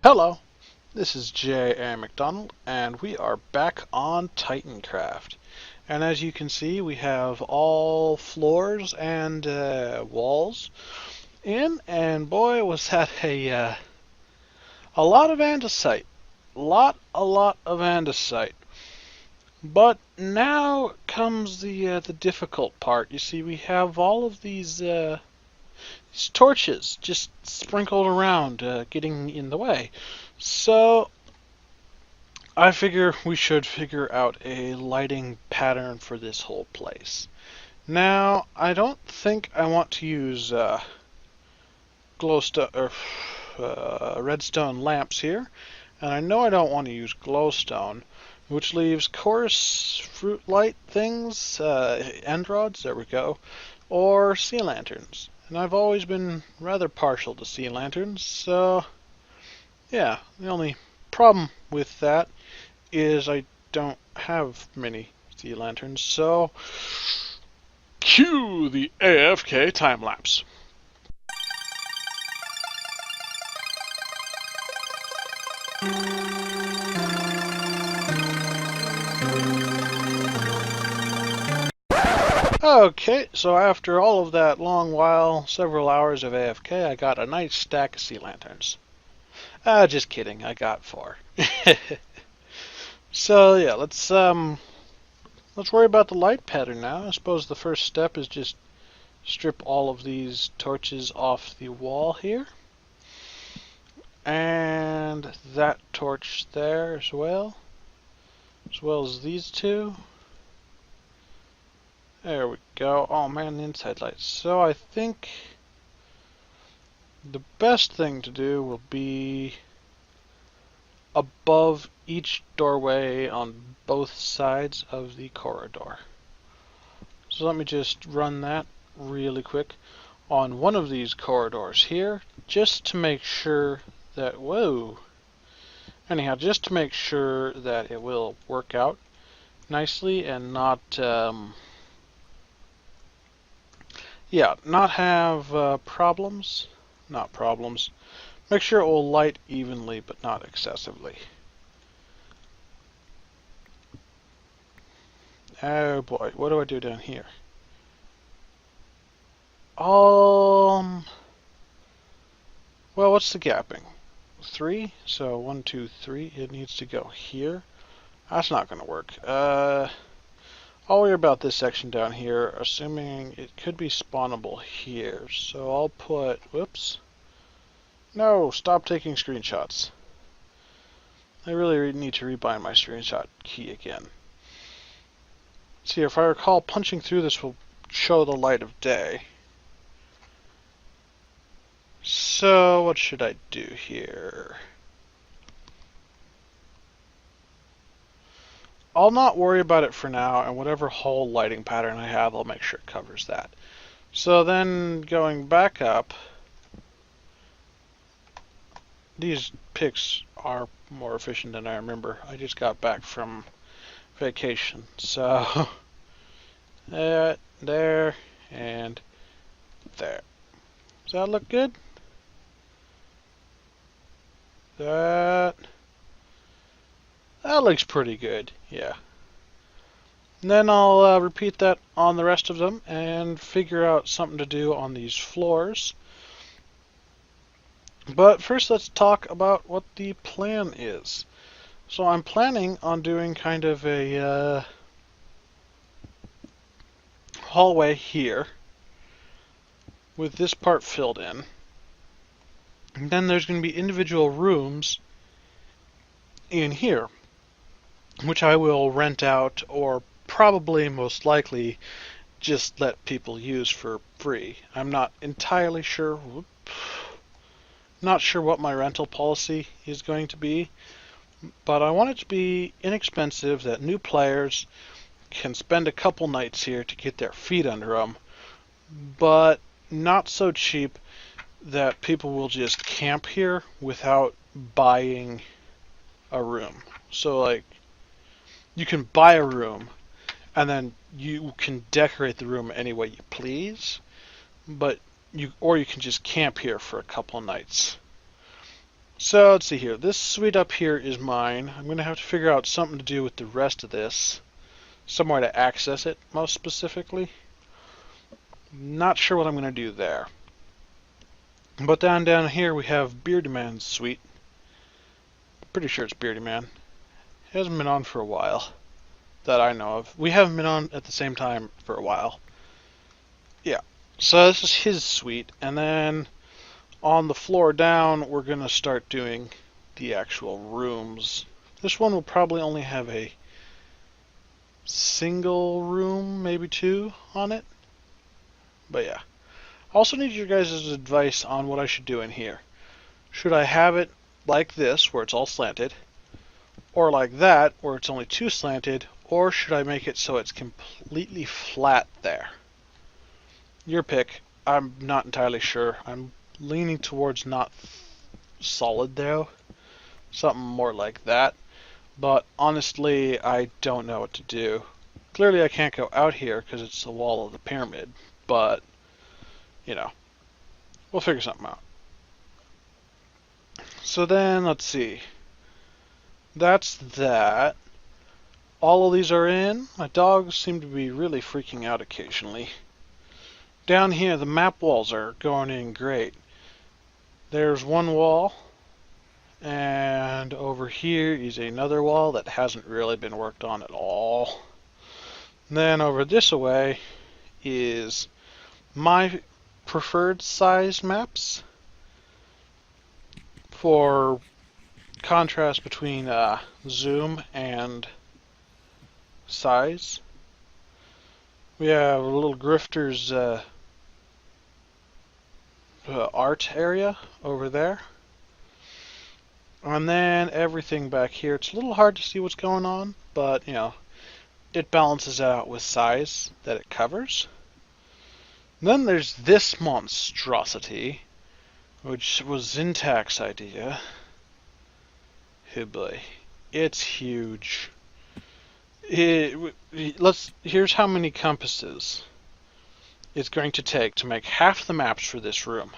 Hello, this is J.A. McDonald, and we are back on Titancraft. And as you can see, we have all floors and walls in, and boy, was that a lot of andesite. A lot of andesite. But now comes the difficult part. You see, we have all of these torches just sprinkled around, getting in the way. So I figure we should figure out a lighting pattern for this whole place. Now, I don't think I want to use glowstone or redstone lamps here, and I know I don't want to use glowstone, which leaves coarse fruit light things, end rods, there we go, or sea lanterns. And I've always been rather partial to sea lanterns, so yeah, the only problem with that is I don't have many sea lanterns, so cue the AFK time lapse. Okay, so after all of that long while, several hours of AFK, I got a nice stack of sea lanterns. Just kidding, I got 4. So yeah, let's worry about the light pattern now. I suppose the first step is just strip all of these torches off the wall here. And that torch there as well as these two. There we go. Oh man, the inside lights. So I think the best thing to do will be above each doorway on both sides of the corridor. So let me just run that really quick on one of these corridors here, just to make sure that, just to make sure that it will work out nicely and not have problems. Not problems. Make sure it will light evenly, but not excessively. Oh boy, what do I do down here? Well, what's the gapping? 3? So 1, 2, 3. It needs to go here. That's not going to work. I'll worry about this section down here, assuming it could be spawnable here. So I'll put, whoops. No, stop taking screenshots. I really need to rebind my screenshot key again. See, if I recall, punching through this will show the light of day. So, what should I do here? I'll not worry about it for now, and whatever whole lighting pattern I have, I'll make sure it covers that. So then, going back up, these picks are more efficient than I remember. I just got back from vacation. So, that, there, and there. Does that look good? That looks pretty good, yeah. And then I'll repeat that on the rest of them and figure out something to do on these floors. But first let's talk about what the plan is. So I'm planning on doing kind of a hallway here with this part filled in. And then there's going to be individual rooms in here, which I will rent out or probably most likely just let people use for free. I'm not entirely sure. Not sure what my rental policy is going to be, but I want it to be inexpensive that new players can spend a couple nights here to get their feet under them, but not so cheap that people will just camp here without buying a room. So like, you can buy a room and then you can decorate the room any way you please, but you can just camp here for a couple of nights. So let's see here. This suite up here is mine. I'm going to have to figure out something to do with the rest of this. Somewhere to access it, most specifically. Not sure what I'm going to do there. But down here we have Beardy Man's suite. Pretty sure it's Beardy Man. He hasn't been on for a while, that I know of. We haven't been on at the same time for a while. Yeah. So this is his suite, and then on the floor down, we're going to start doing the actual rooms. This one will probably only have a single room, maybe two on it. But yeah. I also need your guys' advice on what I should do in here. Should I have it like this, where it's all slanted, or like that, where it's only two slanted, or should I make it so it's completely flat there? Your pick. I'm not entirely sure. I'm leaning towards not solid though. Something more like that. But honestly, I don't know what to do. Clearly I can't go out here because it's the wall of the pyramid. But, you know, we'll figure something out. So then, let's see. That's that. All of these are in. My dogs seem to be really freaking out occasionally. Down here, the map walls are going in great. There's one wall, and over here is another wall that hasn't really been worked on at all. And then over this way is my preferred size maps for contrast between zoom and size. We have a little grifter's art area over there. And then everything back here. It's a little hard to see what's going on, but, you know, it balances out with size that it covers. And then there's this monstrosity, which was Zintax's idea. Oh boy, it's huge. Here's how many compasses it's going to take to make half the maps for this room.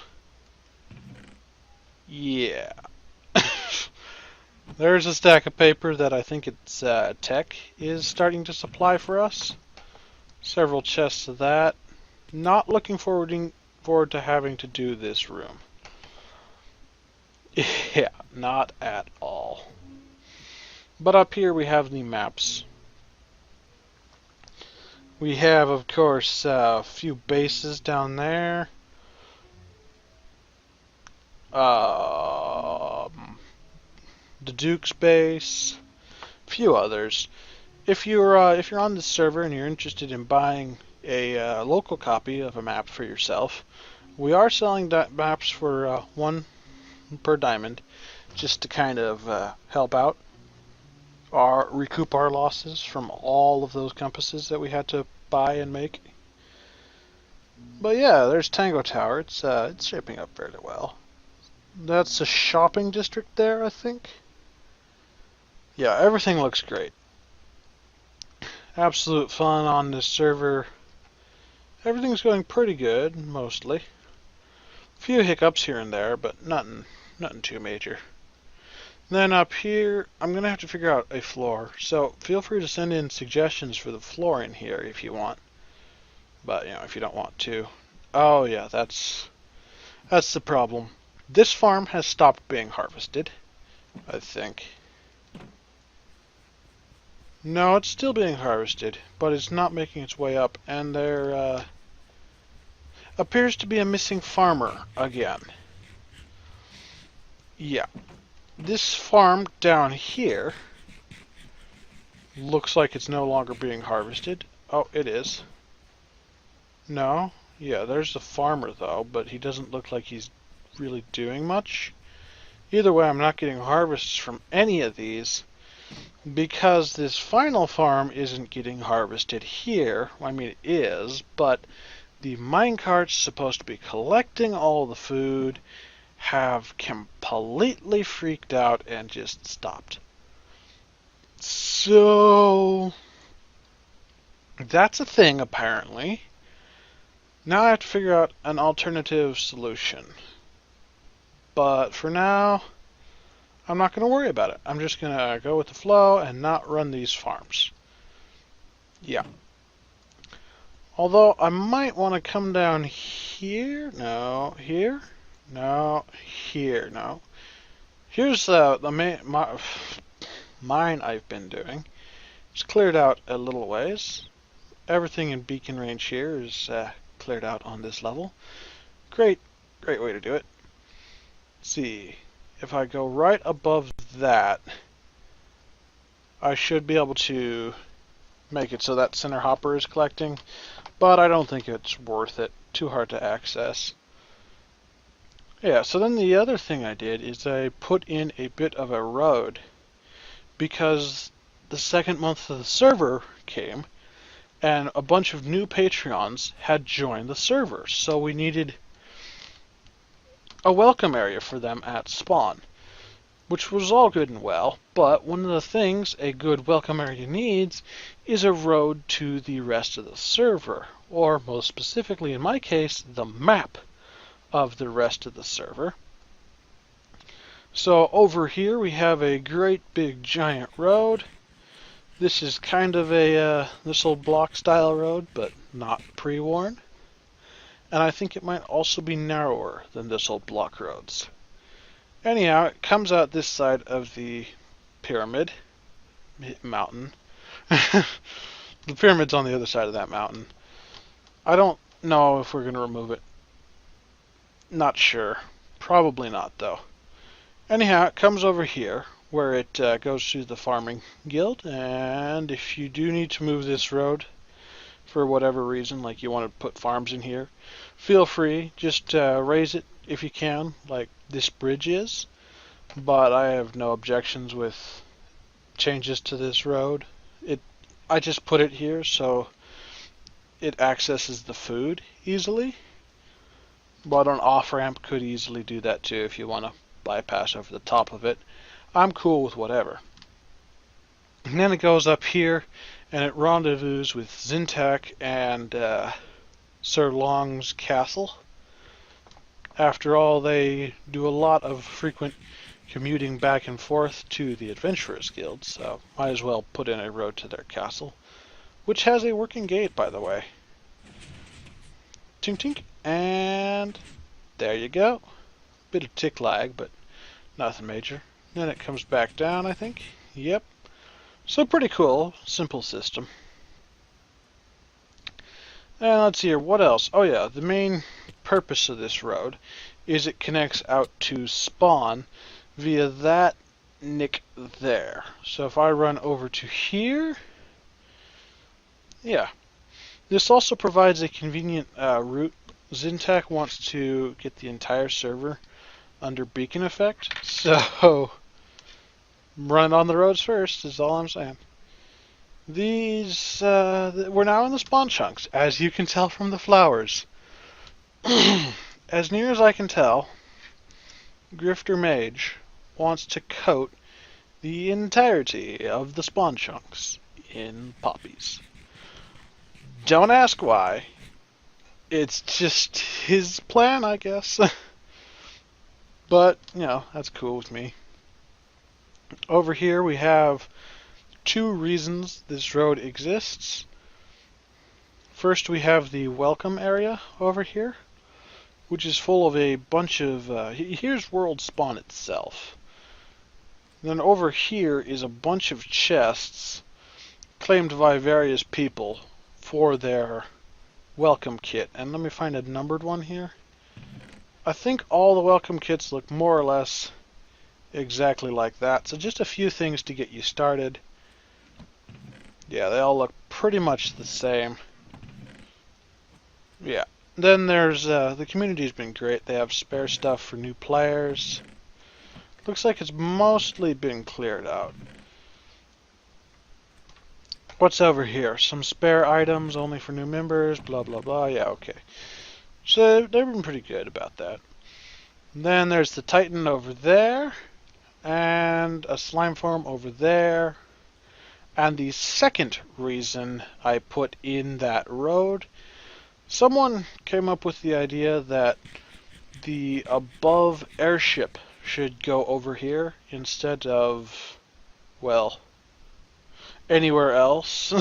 Yeah. There's a stack of paper that I think it's Tech is starting to supply for us. Several chests of that. Not looking forward to having to do this room. Yeah, not at all. But up here we have the maps. We have, of course, a few bases down there. The Duke's base, a few others. If you're on this server and you're interested in buying a local copy of a map for yourself, we are selling maps for 1 per diamond, just to kind of help out, recoup our losses from all of those compasses that we had to buy and make. But yeah, there's Tango Tower. It's shaping up fairly well. That's a shopping district there, I think. Yeah, everything looks great. Absolute fun on this server. Everything's going pretty good, mostly. A few hiccups here and there, but nothing too major. Then up here, I'm going to have to figure out a floor. So feel free to send in suggestions for the floor in here if you want. But, you know, if you don't want to. Oh yeah, that's the problem. This farm has stopped being harvested, I think. No, it's still being harvested, but it's not making its way up, and there appears to be a missing farmer again. Yeah. This farm down here looks like it's no longer being harvested. Oh, it is. No? Yeah, there's the farmer, though, but he doesn't look like he's really doing much. Either way, I'm not getting harvests from any of these, because this final farm isn't getting harvested here. I mean, it is, but the minecarts supposed to be collecting all the food have completely freaked out and just stopped. So that's a thing, apparently. Now I have to figure out an alternative solution. But for now, I'm not going to worry about it. I'm just going to go with the flow and not run these farms. Yeah. Although I might want to come down here. No, here. No, here. No. Here's the mine I've been doing. It's cleared out a little ways. Everything in beacon range here is cleared out on this level. Great way to do it. Let's see, if I go right above that, I should be able to make it so that center hopper is collecting, but I don't think it's worth it. Too hard to access. Yeah, so then the other thing I did is I put in a bit of a road because the second month of the server came and a bunch of new Patreons had joined the server, so we needed a welcome area for them at spawn, which was all good and well, but one of the things a good welcome area needs is a road to the rest of the server, or most specifically in my case, the map of the rest of the server. So over here we have a great big giant road. This is kind of a this old block style road, but not pre-worn. And I think it might also be narrower than this old block roads. Anyhow, it comes out this side of the pyramid mountain. The pyramid's on the other side of that mountain. I don't know if we're going to remove it. Not sure. Probably not, though. Anyhow, it comes over here, where it goes to the farming guild, and if you do need to move this road for whatever reason, like you want to put farms in here, feel free. Just raise it if you can, like this bridge is, but I have no objections with changes to this road. I just put it here so it accesses the food easily, but an off-ramp could easily do that too if you want to bypass over the top of it. I'm cool with whatever. And then it goes up here and it rendezvous with Zintak and Sir Long's castle. After all, they do a lot of frequent commuting back and forth to the Adventurers Guild, so might as well put in a road to their castle, which has a working gate, by the way. Tink tink, and there you go. Bit of tick lag, but nothing major. Then it comes back down, I think. Yep. So pretty cool, simple system. And let's see here, what else? Oh yeah, the main purpose of this road is it connects out to spawn via that nick there. So if I run over to here, yeah. This also provides a convenient route. Zintak wants to get the entire server under beacon effect, so run on the roads first is all I'm saying. These, we're now in the spawn chunks, as you can tell from the flowers. As near as I can tell, Grifter Mage wants to coat the entirety of the spawn chunks in poppies. Don't ask why. It's just his plan, I guess. But, you know, that's cool with me. Over here we have two reasons this road exists. First, we have the welcome area over here, which is full of a bunch of... here's World Spawn itself. Then over here is a bunch of chests claimed by various people for their welcome kit. And let me find a numbered one here. I think all the welcome kits look more or less exactly like that. So just a few things to get you started. Yeah, they all look pretty much the same. Yeah. Then there's, the community's been great. They have spare stuff for new players. Looks like it's mostly been cleared out. What's over here? Some spare items only for new members, blah blah blah. Yeah, okay. So they've been pretty good about that. And then there's the Titan over there, and a slime farm over there. And the second reason I put in that road, someone came up with the idea that the above airship should go over here instead of, well, anywhere else.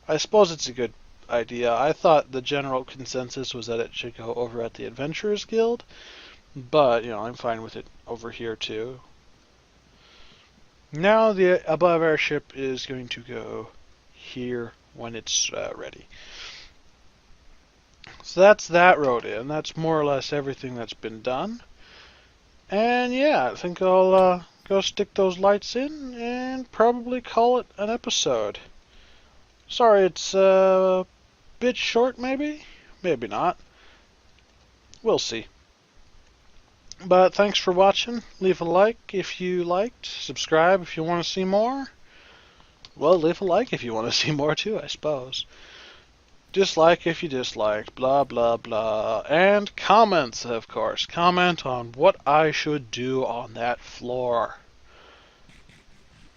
I suppose it's a good idea. I thought the general consensus was that it should go over at the Adventurers Guild, but, I'm fine with it over here too. Now the above airship is going to go here when it's ready. So that's that road in. That's more or less everything that's been done. And yeah, I think I'll go stick those lights in and probably call it an episode. Sorry, it's a bit short maybe? Maybe not. We'll see. But thanks for watching. Leave a like if you liked. Subscribe if you want to see more. Well, leave a like if you want to see more too, I suppose. Dislike if you disliked. Blah, blah, blah. And comments, of course. Comment on what I should do on that floor.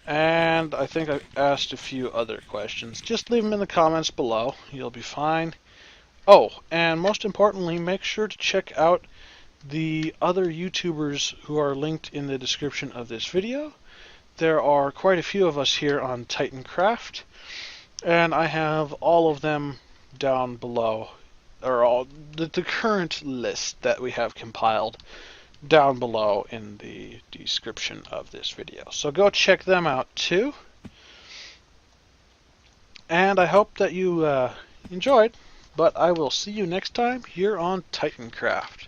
And I think I asked a few other questions. Just leave them in the comments below. You'll be fine. Oh, and most importantly, make sure to check out the other YouTubers who are linked in the description of this video. There are quite a few of us here on Titancraft, and I have all of them down below, or all the current list that we have compiled down below in the description of this video. So go check them out too. And I hope that you enjoyed, but I will see you next time here on Titancraft.